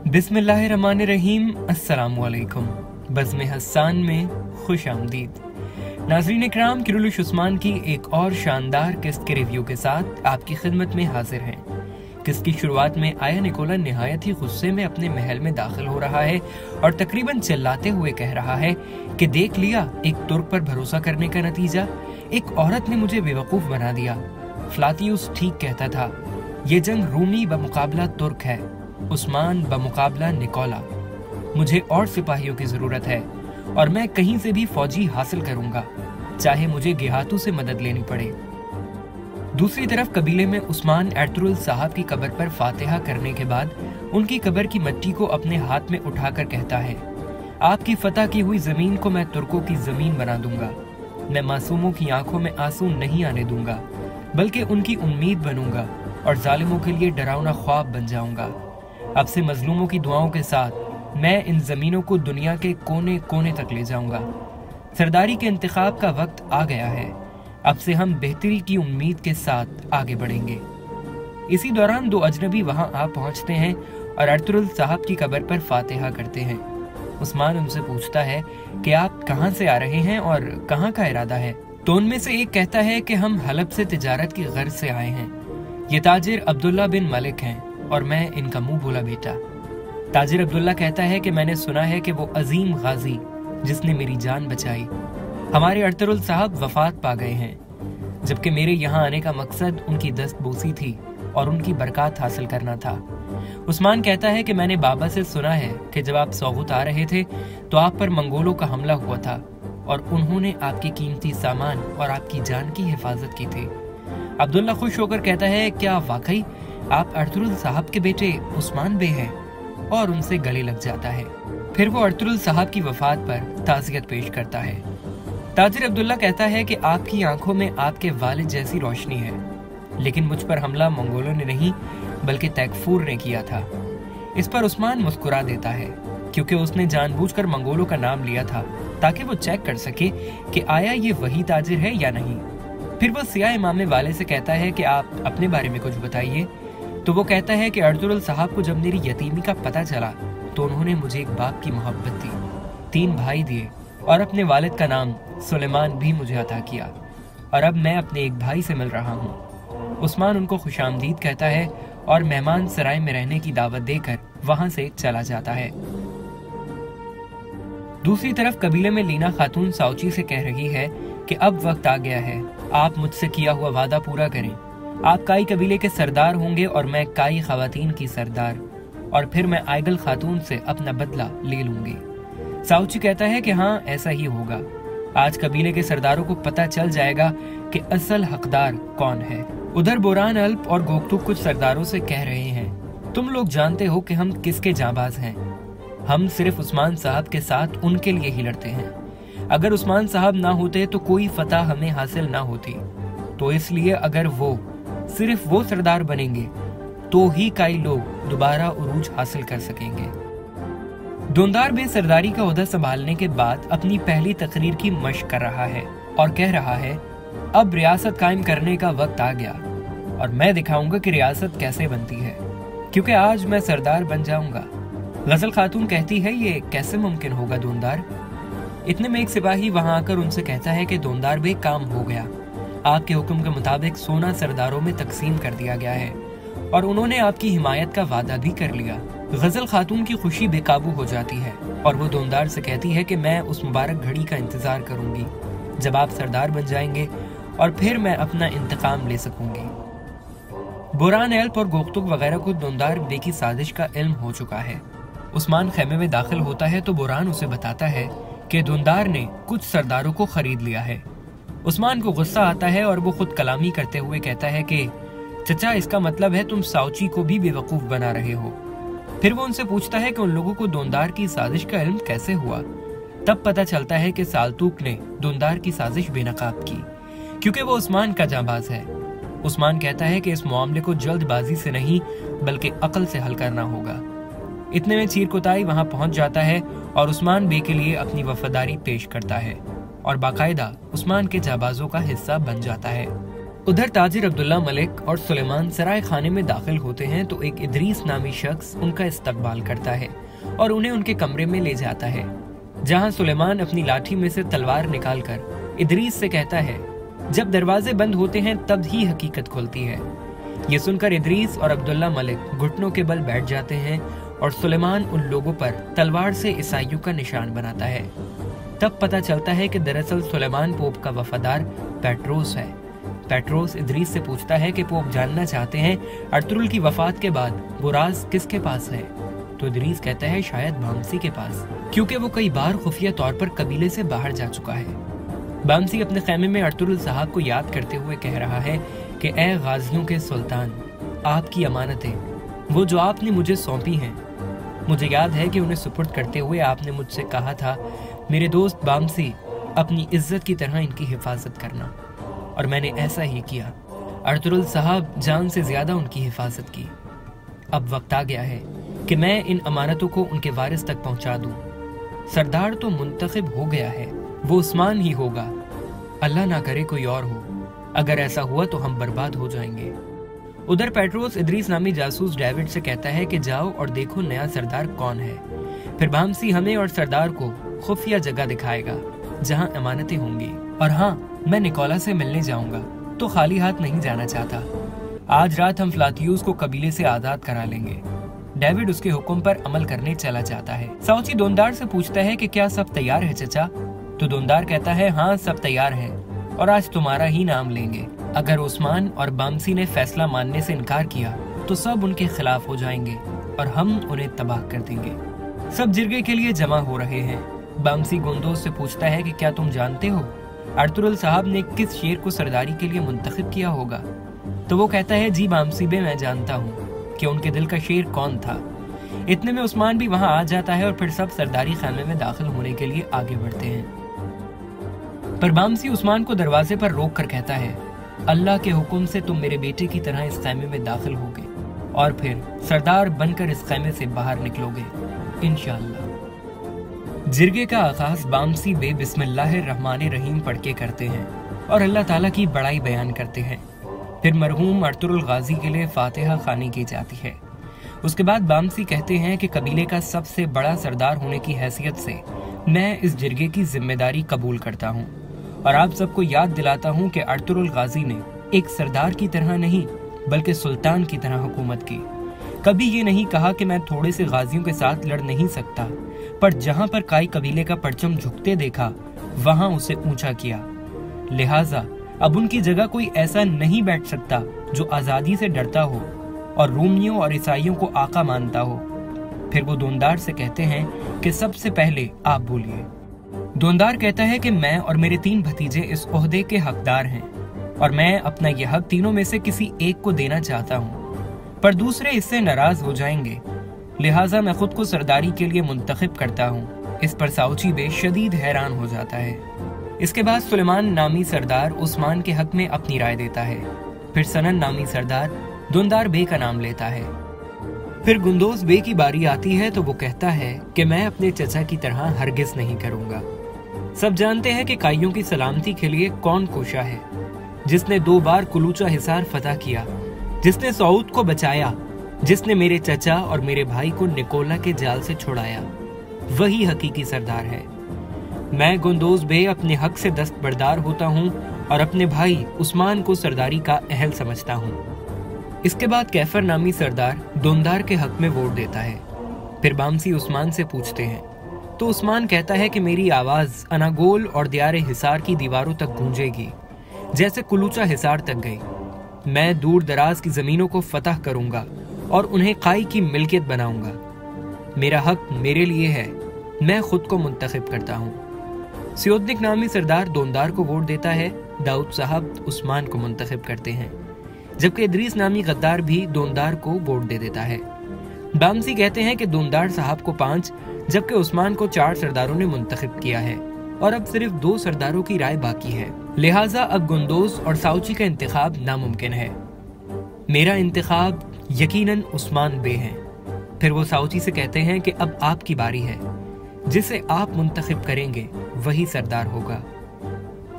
बिस्मिल्लाहिर्रहमानिर्रहीम। अस्सलामुअलैकुम। बज़्म हस्सान में खुश आमदीद। नाज़रीन इकराम, किरुलुश उस्मान की एक और शानदार किस्त के रिव्यू के साथ आपकी खिदमत में हाजिर हैं। किस्त की शुरुआत में आया निकोला निहायत ही गुस्से में अपने महल में दाखिल हो रहा है और तकरीबन चिल्लाते हुए कह रहा है कि देख लिया, एक तुर्क पर भरोसा करने का नतीजा। एक औरत ने मुझे बेवकूफ़ बना दिया। फ्लातियुस ठीक कहता था, ये जंग रूमी बमुकाबला तुर्क है, उस्मान बमुकाबला निकोला। मुझे और सिपाहियों की ज़रूरत है और मैं कहीं से भी फौजी हासिल करूंगा, चाहे मुझे गेहातू से मदद लेनी पड़े। दूसरी तरफ कबीले में उस्मान एर्तुगरुल साहब की कब्र पर फातिहा करने के बाद उनकी कब्र की मिट्टी को अपने हाथ में उठाकर कहता है, आपकी फतह की हुई ज़मीन को मैं तुर्कों की ज़मीन बना दूंगा। मैं मासूमों की आंखों में आंसू नहीं आने दूंगा, बल्कि उनकी उम्मीद बनूंगा और जालिमों के लिए डरावना ख्वाब बन जाऊंगा। अब से मजलूमों की दुआओं के साथ मैं इन ज़मीनों को दुनिया के कोने कोने तक ले जाऊंगा। सरदारी के इंतखाब का वक्त आ गया है। अब से हम बेहतरी की उम्मीद के साथ आगे बढ़ेंगे। इसी दौरान दो अजनबी वहां आ पहुंचते हैं और एर्तुगरुल साहब की कब्र पर फातिहा करते हैं। उस्मान उनसे पूछता है कि आप कहां से आ रहे हैं और कहां का इरादा है। तो उनमें से एक कहता है कि हम हलब से तिजारत की गर्ज से आए हैं। ये ताजिर अब्दुल्ला बिन मलिक हैं और मैं इनका मुंह बोला बेटा। ताजिर अब्दुल्ला कहता है कि मैंने सुना है कि वो अजीम गाजी जिसने मेरी जान बचाई, हमारे एर्तुगरुल साहब वफात पा गए हैं, जबकि मेरे यहाँ आने का मकसद उनकी दस्तबोसी थी और उनकी बरकत हासिल करना था। उस्मान कहता है कि मैंने बाबा से सुना है कि जब आप सौगुत आ रहे थे तो आप पर मंगोलों का हमला हुआ था और उन्होंने आपके कीमती सामान और आपकी जान की हिफाजत की थी। अब्दुल्ला खुश होकर कहता है, क्या वाकई आप एर्तुगरुल साहब के बेटे उस्मान बे हैं? और उनसे गले लग जाता है। फिर वो एर्तुगरुल साहब की वफात पर ताज़ियत पेश करता है। ताजिर अब्दुल्ला कहता है कि आपकी आंखों में आपके वालिद जैसी रोशनी है, लेकिन मुझ पर हमला मंगोलों ने नहीं बल्कि तैकफूर ने किया था। इस पर उस्मान मुस्कुरा देता है, क्योंकि उसने जानबूझकर मंगोलों का नाम लिया था ताकि वो चेक कर सके कि आया ये वही ताजिर है या नहीं। फिर वो सियाह इमामे वाले से कहता है कि आप अपने बारे में कुछ बताइए। तो वो कहता है कि एर्तुगरुल साहब को जब मेरी यतीमी का पता चला तो उन्होंने मुझे एक बाप की मोहब्बत दी, 3 भाई दिए और अपने वालिद का नाम सुलेमान भी मुझे अता किया, और अब मैं अपने एक भाई से मिल रहा हूँ। उस्मान उनको खुशामदीद कहता है और मेहमान सराय में रहने की दावत देकर वहां से चला जाता है। दूसरी तरफ कबीले में लीना खातून साउची से कह रही है कि अब वक्त आ गया है, आप मुझसे किया हुआ वादा पूरा करें। आप काई कबीले के सरदार होंगे और मैं काई खवातीन की सरदार, और फिर मैं आइगल खातून से अपना बदला ले लूंगी। साउची कहता है कि हाँ, ऐसा ही होगा। आज कबीले के सरदारों को पता चल जाएगा कि असल हकदार कौन है। उधर बोरान अल्प और गोकतुक कुछ सरदारों से कह रहे हैं, तुम लोग जानते हो कि हम किसके जाबाज हैं। हम सिर्फ उस्मान साहब के साथ उनके लिए ही लड़ते हैं। अगर उस्मान साहब ना होते तो कोई फतह हमें हासिल ना होती। तो इसलिए अगर वो सिर्फ वो सरदार बनेंगे तो ही काई लोग दोबारा उरूज हासिल कर सकेंगे। दोंदार बे सरदारी का ओहदा संभालने के बाद अपनी पहली तकरीर की मशक कर रहा है और कह रहा है, अब रियासत कायम करने का वक्त आ गया और मैं दिखाऊंगा कि रियासत कैसे बनती है, क्योंकि आज मैं सरदार बन जाऊंगा। गजल खातून कहती है, ये कैसे मुमकिन होगा दोंदार? इतने में एक सिपाही वहां आकर उनसे कहता है कि दोंदार बे, काम हो गया। आपके हुक्म के मुताबिक सोना सरदारों में तकसीम कर दिया गया है और उन्होंने आपकी हिमायत का वादा भी कर लिया। गजल खातून की खुशी बेकाबू हो जाती है और वो दोंदार से कहती है कि मैं उस मुबारक घड़ी का इंतजार करूंगी जब आप सरदार बन जाएंगे और फिर मैं अपना इंतकाम ले सकूंगी। बोरान एल्प और गोकतुक वगैरह को दोंदार बे की साजिश का इल्म हो चुका है। उस्मान खेमे में दाखिल होता है तो बोरान उसे बताता है कि दोंदार ने कुछ सरदारों को खरीद लिया है। उस्मान को गुस्सा आता है और वो खुद कलामी करते हुए कहता है कि चचा, इसका मतलब है तुम साउची को भी बेवकूफ बना रहे हो। फिर वो उनसे पूछता है कि उन लोगों को दोंदार की साजिश का इल्म कैसे हुआ। तब पता चलता है कि साल्तुक ने दोंदार की साजिश बेनकाब की, क्योंकि वो उस्मान का जांबाज है। उस्मान कहता है कि इस मामले को जल्दबाजी से नहीं बल्कि अकल से हल करना होगा। इतने में चीरकुताई वहां पहुंच जाता है और उस्मान बे के लिए अपनी वफादारी पेश करता है और बाकायदा उस्मान के जाबाजों का हिस्सा बन जाता है। उधर ताजिर अब्दुल्ला मलिक और सुलेमान सराय खाने में दाखिल होते हैं तो एक इदरीस नामी शख्स उनका इस्तकबाल करता है और उन्हें उनके कमरे में ले जाता है, जहां सुलेमान अपनी लाठी में से तलवार निकालकर इदरीस से कहता है, जब दरवाजे बंद होते हैं तब ही हकीकत खुलती है। ये सुनकर इदरीस और अब्दुल्ला मलिक घुटनों के बल बैठ जाते हैं और सुलेमान उन लोगों पर तलवार से ईसाइयों का निशान बनाता है। तब पता चलता है कि दरअसल सुलेमान पोप का वफादार पेट्रोस है। पेट्रोस इदरीस से पूछता है कि पोप जानना चाहते हैं अर्तुगरुल की वफात के बाद वो राज किसके पास है। तो इदरीस कहता है शायद बामसी के पास, क्योंकि वो कई बार खुफिया तौर पर कबीले से बाहर जा चुका है। बामसी अपने खैमे में अर्तुगरुल साहब को याद करते हुए कह रहा है कि ए गाजियों के सुल्तान, आपकी अमानतें, वो जो आपने मुझे सौंपी हैं, मुझे याद है कि उन्हें सुपुर्द करते हुए आपने मुझसे कहा था, मेरे दोस्त बामसी, अपनी इज्जत की तरह इनकी हिफाजत करना, और मैंने ऐसा ही किया। अर्तुगरुल साहब जान से ज्यादा उनकी हिफाजत की। अब वक्त आ गया है कि मैं इन अमानतों को उनके वारिस तक पहुंचा दूं। सरदार तो मुंतखब हो गया है, वो उस्मान ही होगा, अल्लाह ना करे कोई और हो। अगर ऐसा हुआ तो हम बर्बाद हो जाएंगे। उधर पेट्रोस इदरीस नामी जासूस डेविड से कहता है कि जाओ और देखो नया सरदार कौन है। फिर बामसी हमें और सरदार को खुफिया जगह दिखाएगा जहां अमानतें होंगी। और हाँ, मैं निकोला से मिलने जाऊंगा तो खाली हाथ नहीं जाना चाहता। आज रात हम फ्लातियूस को कबीले से आजाद करा लेंगे। डेविड उसके हुक्म पर अमल करने चला जाता है। साउची दोनदार से पूछता है कि क्या सब तैयार है चचा? तो दोनदार कहता है हाँ, सब तैयार है और आज तुम्हारा ही नाम लेंगे। अगर उस्मान और बामसी ने फैसला मानने से इनकार किया तो सब उनके खिलाफ हो जाएंगे और हम उन्हें तबाह कर देंगे। सब जिरगे के लिए जमा हो रहे हैं। बामसी गुंदोज से पूछता है कि क्या तुम जानते हो अर्तुगरुल साहब ने किस शेर को सरदारी के लिए मुंतखब किया होगा? तो वो कहता है जी बामसी बे, मैं जानता हूँ कि उनके दिल का शेर कौन था। इतने में उस्मान भी वहां आ जाता है और फिर सब सरदारी खाने में दाखिल होने के लिए आगे बढ़ते हैं। पर बामसी उस्मान को दरवाजे पर रोक कर कहता है, अल्लाह के हुक्म से तुम मेरे बेटे की तरह इस खैमे में दाखिल होगे और फिर सरदार बनकर इस खैमे से बाहर निकलोगे इंशाअल्लाह। जिरगे का आगाज बामसी बे बिस्मिल्लाहिर्रहमानिर्रहीम पढ़ के करते हैं और अल्लाह ताला की बड़ाई बयान करते हैं। फिर मरहूम अर्तुगरुल गाजी के लिए फातिहा खानी की जाती है। उसके बाद बामसी कहते हैं कि कबीले का सबसे बड़ा सरदार होने की हैसियत से मैं इस जिरगे की जिम्मेदारी कबूल करता हूँ और आप सबको याद दिलाता हूँ कि अर्तुगरुल गाजी ने एक सरदार की तरह नहीं बल्कि सुल्तान की तरह हुकूमत की। कभी ये नहीं कहा कि मैं थोड़े से गाजियों के साथ लड़ नहीं सकता, पर जहाँ पर काई कबीले का परचम झुकते देखा वहाँ उसे ऊंचा किया। लिहाजा अब उनकी जगह कोई ऐसा नहीं बैठ सकता जो आज़ादी से डरता हो और रूमियों और ईसाइयों को आका मानता हो। फिर वो दोनदार से कहते हैं कि सबसे पहले आप बोलिए। दोनदार कहता है कि मैं और मेरे 3 भतीजे इस ओहदे के हकदार हैं और मैं अपना यह हक तीनों में से किसी एक को देना चाहता हूँ, पर दूसरे इससे नाराज हो जाएंगे, लिहाजा मैं खुद को सरदारी के लिए मुंतखब करता हूँ। इस पर साउची बे शदीद हैरान हो जाता है। इसके बाद सुलेमान नामी सरदार उस्मान के हक में अपनी राय देता है। फिर सनन नामी सरदार दोनदार बे का नाम लेता है। फिर गुंदोज बे की बारी आती है तो वो कहता है कि मैं अपने चचा की तरह हरगिज नहीं करूंगा। सब जानते हैं कि काइयों की सलामती के लिए कौन कोशा है, जिसने 2 बार कुलूचा हिसार फतह किया, जिसने सऊद को बचाया, जिसने मेरे चचा और मेरे भाई को निकोला के जाल से छुड़ाया, वही हकीकी सरदार है। मैं गुंदोज बे अपने हक से दस्तबरदार होता हूँ और अपने भाई उस्मान को सरदारी का अहल समझता हूँ। इसके बाद कैफर नामी सरदार दोनदार के हक में वोट देता है। फिर बामसी उस्मान से पूछते हैं तो उस्मान कहता है कि मेरी आवाज अनागोल और दियारे हिसार की दीवारों तक गूंजेगी जैसे कुलूचा हिसार तक गई। मैं दूर दराज की जमीनों को फतह करूंगा और उन्हें काई की मिल्कियत बनाऊंगा। मेरा हक मेरे लिए है, मैं खुद को मुंतखब करता हूँ। सियोदनिक नामी सरदार दोनदार को वोट देता है। दाऊद साहब उस्मान को मुंतखब करते हैं, जबकि इदरीस नामी गद्दार भी दोनदार को वोट दे देता है। बामसी कहते हैं कि दोनदार साहब को 5 जबकि उस्मान को 4 सरदारों ने मुंतखब किया है और अब सिर्फ 2 सरदारों की राय बाकी है, लिहाजा अब गुंदोज और साउची का इंतखाब नामुमकिन है। मेरा इंतखाब यकीनन उस्मान बे है। फिर वो साउची से कहते हैं कि अब आपकी बारी है, जिसे आप मुंतखब करेंगे वही सरदार होगा।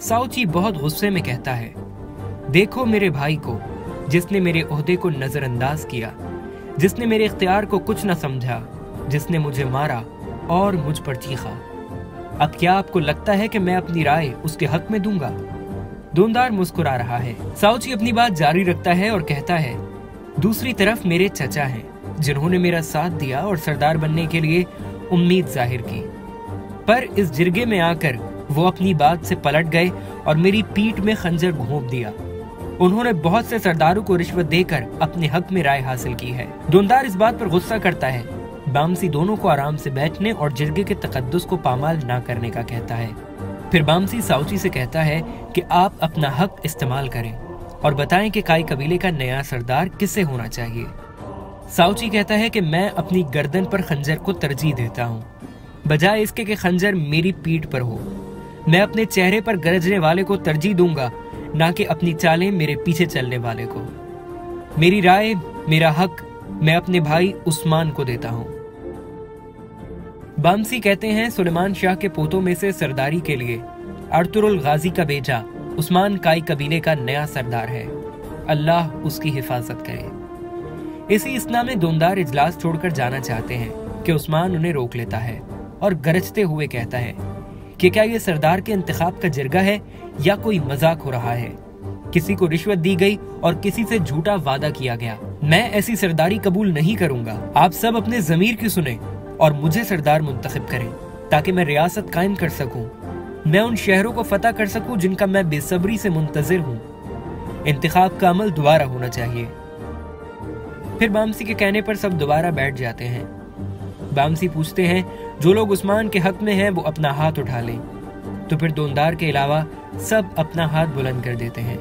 साउची बहुत गुस्से में कहता है, देखो मेरे भाई को, जिसने मेरे ओहदे को नजरअंदाज किया, जिसने मेरे इख्तियार को कुछ न समझा, जिसने मुझे मारा और मुझ पर चीखा। अब क्या आपको लगता है कि मैं अपनी राय उसके हक में दूंगा? दूनदार मुस्कुरा रहा है। साउची अपनी बात जारी रखता है और कहता है, दूसरी तरफ मेरे चचा हैं, जिन्होंने मेरा साथ दिया और सरदार बनने के लिए उम्मीद जाहिर की, पर इस जिरगे में आकर वो अपनी बात से पलट गए और मेरी पीठ में खंजर घोंप दिया। उन्होंने बहुत से सरदारों को रिश्वत देकर अपने हक में राय हासिल की है। दूनदार इस बात पर गुस्सा करता है। बामसी दोनों को आराम से बैठने और जिरगे के तकद्दुस को पामाल ना करने का कहता है। फिर बामसी साउची से कहता है कि आप अपना हक इस्तेमाल करें और बताएं कि काई कबीले का नया सरदार किसे होना चाहिए। साउची कहता है कि मैं अपनी गर्दन पर खंजर को तरजीह देता हूँ, बजाय इसके कि खंजर मेरी पीठ पर हो। मैं अपने चेहरे पर गरजने वाले को तरजीह दूंगा, ना कि अपनी चालें मेरे पीछे चलने वाले को। मेरी राय, मेरा हक मैं अपने भाई उस्मान को देता हूँ। बामसी कहते हैं, सुलेमान शाह के पोतों में से सरदारी के लिए अर्तुरुल गाजी का बेटा उस्मान काई कबीले का नया सरदार है। अल्लाह उसकी हिफाजत करे। इसी इसना में दूनदार इजलास छोड़कर जाना चाहते हैं कि उस्मान उन्हें रोक लेता है और गरजते हुए कहता है कि क्या ये सरदार के इंतखाब का जिरगा है या कोई मजाक हो रहा है? किसी को रिश्वत दी गई और किसी से झूठा वादा किया गया। मैं ऐसी सरदारी कबूल नहीं करूंगा। आप सब अपने ज़मीर की सुने और मुझे सरदार मुंतखब करें, ताकि मैं रियासत कायम कर सकूं। मैं उन शहरों को फतह कर सकूं जिनका मैं बेसब्री से मुंतजिर हूं। इंतखाब का अमल दोबारा होना चाहिए। फिर बामसी के कहने पर सब दोबारा बैठ जाते हैं। बामसी पूछते हैं, जो लोग उस्मान के हक में हैं वो अपना हाथ उठा लें। तो फिर दूनदार के अलावा सब अपना हाथ बुलंद कर देते हैं।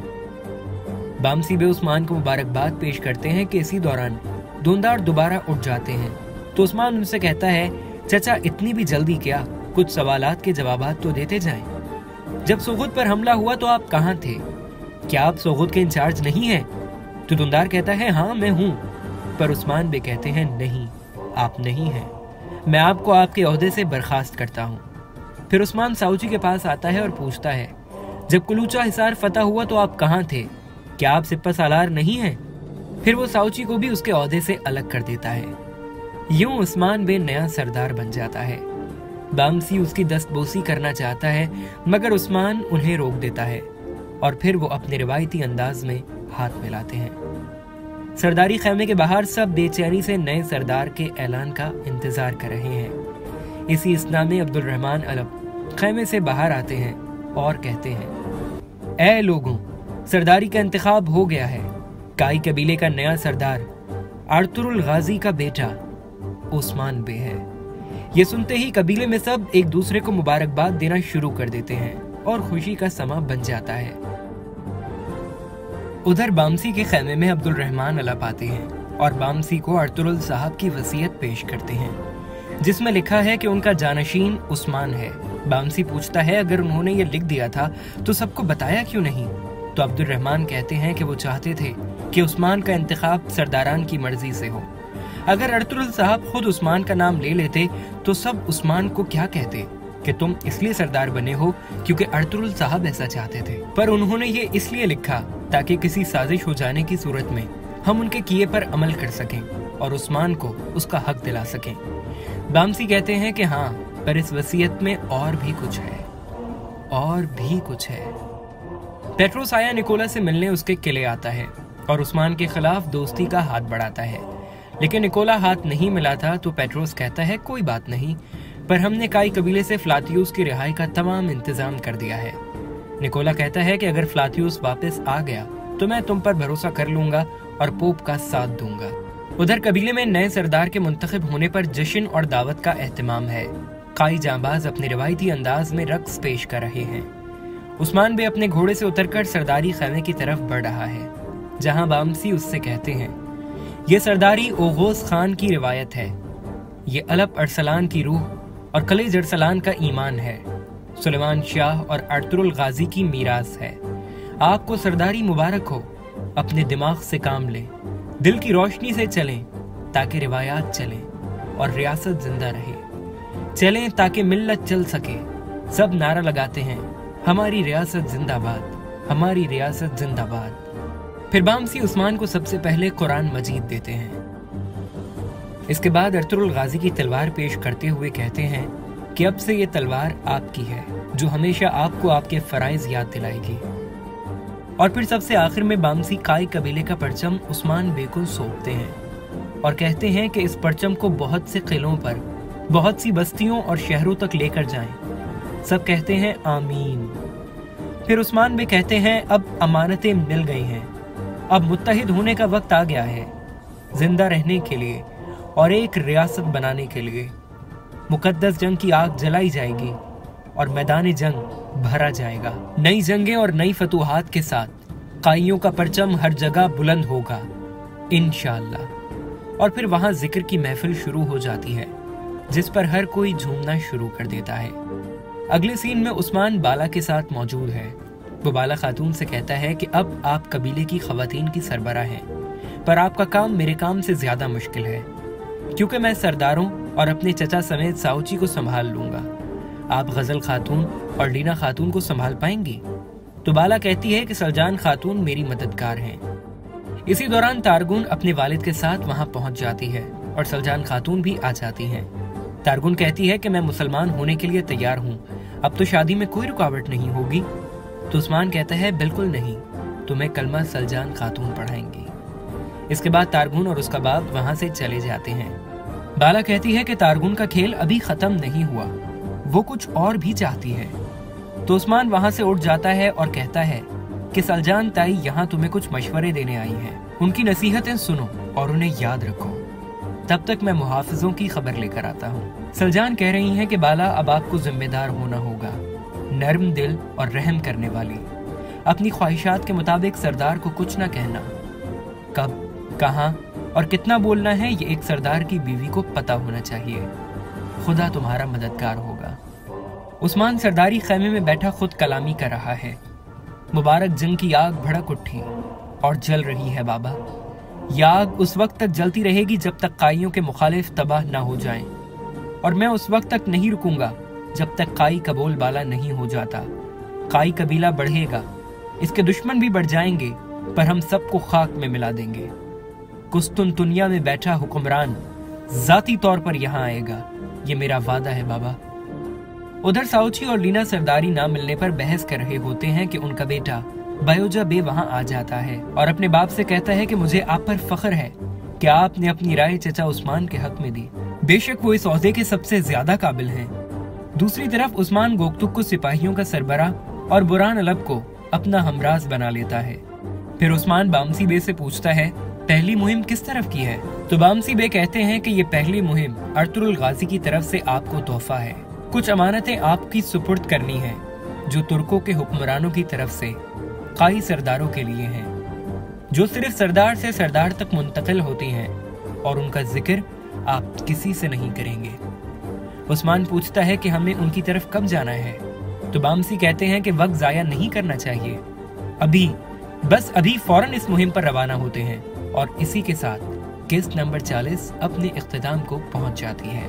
बामसी बे उस्मान को मुबारकबाद पेश करते हैं कि इसी दौरान दूनदार दोबारा उठ जाते हैं। तो उस्मान उनसे कहता है, चचा इतनी भी जल्दी क्या, कुछ सवालात के जवाबात तो देते जाएं। जब सोगुत पर हमला हुआ तो आप कहाँ थे? क्या आप सोगुत के इंचार्ज नहीं हैं? तो दूनदार कहता है, हाँ मैं हूँ। पर उस्मान बे कहते हैं, नहीं आप नहीं हैं, मैं आपको आपके ओहदे से बर्खास्त करता हूँ। फिर उस्मान साउची के पास आता है और पूछता है, जब कुलूचा हिसार फतह हुआ तो आप कहाँ थे? क्या आप सिपह सालार नहीं हैं? फिर वो साउची को भी उसके ओहदे से अलग कर देता है। यूं उस्मान बे नया सरदार बन जाता है। बामसी उसकी दस्तबोसी करना चाहता है, मगर उस्मान उन्हें रोक देता है और फिर वो अपने रिवायती अंदाज में हाथ मिलाते हैं। सरदारी खैमे के बाहर सब बेचैनी से नए सरदार के ऐलान का इंतजार कर रहे हैं। इसी इसना में अब्दुल रहमान अलव खैमे से बाहर आते हैं और कहते हैं, ऐ लोगों, सरदारी का इंतखाब हो गया है। काई कबीले का नया सरदार अर्तुरुल गाजी का बेटा उस्मान बे है। ये सुनते ही कबीले में सब एक दूसरे को मुबारकबाद देना शुरू कर देते हैं और खुशी का समा बन जाता है। उधर बामसी के खैमे में अब्दुल रहमान अलप आते हैं और बामसी को अर्तुरुल साहब की वसीयत पेश करते हैं, जिसमें लिखा है कि उनका जानशीन उस्मान है। बामसी पूछता है, अगर उन्होंने ये लिख दिया था तो सबको बताया क्यों नहीं? तो अब्दुल रहमान कहते हैं कि वो चाहते थे कि उस्मान का इंतखाब सरदारान की मर्जी से हो। अगर अर्तुरुल साहब खुद उस्मान का नाम ले लेते तो सब उस्मान को क्या कहते कि तुम इसलिए सरदार बने हो क्योंकि अर्तुरुल साहब ऐसा चाहते थे। पर उन्होंने ये इसलिए लिखा ताकि किसी साजिश हो जाने की सूरत में हम उनके किए पर अमल कर सकें और उस्मान को उसका हक दिला सकें। बामसी कहते हैं कि हाँ, पर इस वसीयत में और भी कुछ है, और भी कुछ है। पेट्रोस आया निकोला से मिलने उसके किले आता है और उस्मान के खिलाफ दोस्ती का हाथ बढ़ाता है, लेकिन निकोला हाथ नहीं मिलाता। तो पेट्रोस कहता है, कोई बात नहीं, पर हमने काई कबीले से फ्लातियुस की रिहाई का तमाम इंतजाम कर दिया है। निकोला कहता है कि अगर फ्लातियुस वापस आ गया तो मैं तुम पर भरोसा कर लूंगा और पोप का साथ दूंगा। उधर कबीले में नए सरदार के मुंतखब होने पर जश्न और दावत का एहतमाम है। काई जांबाज अपने रिवायती अंदाज में रक्स पेश कर रहे हैं। उस्मान बे अपने घोड़े से उतरकर सरदारी खैमे की तरफ बढ़ रहा है, जहां बामसी उससे कहते हैं, ये सरदारी ओगोस खान की रिवायत है, ये अलप अरसलान की रूह और कलेज अरसलान का ईमान है, सुलेमान शाह और अर्तुरुल गाजी की मीरास है। आपको सरदारी मुबारक हो। अपने दिमाग से काम लें, दिल की रोशनी से चलें ताकि रिवायात चलें और रियासत जिंदा रहे। चलें ताकि मिल्लत चल सके। सब नारा लगाते हैं, हमारी रियासत जिंदाबाद, हमारी रियासत जिंदाबाद। फिर बामसी उस्मान को सबसे पहले कुरान मजीद देते हैं। इसके बाद अर्तुगरुल गाजी की तलवार पेश करते हुए कहते हैं कि अब से ये तलवार आपकी है, जो हमेशा आपको आपके फराइज याद दिलाएगी। और फिर सबसे आखिर में बामसी काई कबीले का परचम उस्मान बे को सौंपते हैं और कहते हैं कि इस परचम को बहुत से किलों पर, बहुत सी बस्तियों और शहरों तक लेकर जाएं। सब कहते हैं आमीन। फिर उस्मान बे कहते हैं अब अमानतें मिल गई हैं, अब मुत्तहिद होने का वक्त आ गया है, जिंदा रहने के लिए और एक रियासत बनाने के लिए। मुकद्दस जंग की आग जलाई जाएगी और मैदान जंग भरा जाएगा। नई जंगें और नई फतूहात के साथ काइयों का परचम हर जगह बुलंद होगा इंशाअल्लाह। और फिर वहां जिक्र की महफिल शुरू हो जाती है, जिस पर हर कोई झूमना शुरू कर देता है। अगले सीन में उस्मान बाला के साथ मौजूद है। वो बाला खातून से कहता है कि अब आप कबीले की खवातीन की सरबराह हैं, पर आपका काम मेरे काम से ज्यादा मुश्किल है, क्योंकि मैं सरदारों और अपने चचा समेत साउची को संभाल लूंगा। आप गजल खातून और लीना खातून को संभाल पाएंगी? तो बाला कहती है कि सलजान खातून मेरी मददगार हैं। इसी दौरान तारगुन अपने वालिद के साथ वहां पहुंच जाती है और सलजान खातून भी आ जाती हैं। तारगुन कहती है कि मैं मुसलमान होने के लिए तैयार हूँ, अब तो शादी में कोई रुकावट नहीं होगी। तो उस्मान कहता है बिल्कुल नहीं, तुम्हें कलमा सलजान खातून पढ़ाएंगी। इसके बाद तारगुन और उसका बाप वहां से चले जाते हैं। बाला कहती है कि तारगुन का खेल अभी खत्म नहीं हुआ, वो कुछ और भी चाहती है। तो उस्मान वहां से उठ जाता है और कहता है कि सलजान ताई यहाँ तुम्हें कुछ मशवरे देने आई हैं, उनकी नसीहतें सुनो और उन्हें याद रखो, तब तक मैं मुहाफिजों की खबर लेकर आता हूँ। सलजान कह रही हैं कि बाला अब आपको जिम्मेदार होना होगा, नर्म दिल और रहम करने वाली, अपनी ख्वाहिशात के मुताबिक सरदार को कुछ न कहना। कब, कहाँ और कितना बोलना है ये एक सरदार की बीवी को पता होना चाहिए। खुदा तुम्हारा मददगार होगा। उस्मान सरदारी खैमे में बैठा खुद कलामी कर रहा है। मुबारक जंग की आग भड़क उठी और जल रही है बाबा। यह आग उस वक्त तक जलती रहेगी जब तक काइयों के मुखालिफ तबाह न हो जाएं, और मैं उस वक्त तक नहीं रुकूंगा जब तक काई का बोलबाला नहीं हो जाता। काई कबीला बढ़ेगा, इसके दुश्मन भी बढ़ जाएंगे, पर हम सबको खाक में मिला देंगे। कुस्तुनतुनिया में बैठा हुक्मरान जाती तौर पर यहाँ आएगा, ये मेरा वादा है बाबा। उधर साउची और लीना सरदारी ना मिलने पर बहस कर रहे होते हैं कि उनका बेटा बयोजा बे वहां आ जाता है और अपने बाप से कहता है कि मुझे आप पर फख्र है कि आपने अपनी राय चचा उस्मान के हक में दी। बेशक वो इस ओहदे के सबसे ज्यादा काबिल हैं। दूसरी तरफ उस्मान गोकतुक को सिपाहियों का सरबराह और बुरान अलब को अपना हमराज बना लेता है। फिर उस्मान बामसी बे से पूछता है पहली मुहिम किस तरफ की है? तो बामसी बे कहते हैं कि ये पहली मुहिम अर्तुगरुल गाजी की तरफ से आपको तोहफा है। कुछ अमानतें आपकी सुपुर्द करनी है जो तुर्कों के हुक्मरानों की तरफ से काई सरदारों के लिए हैं, जो सिर्फ सरदार से सरदार तक मुंतकिल होती हैं और उनका जिक्र आप किसी से नहीं करेंगे। उस्मान पूछता है कि हमें उनकी तरफ कब जाना है? तो बामसी कहते हैं कि वक्त जाया नहीं करना चाहिए, अभी फौरन इस मुहिम पर रवाना होते हैं। और इसी के साथ किस्त नंबर 40 अपने इख्तिताम को पहुंच जाती है।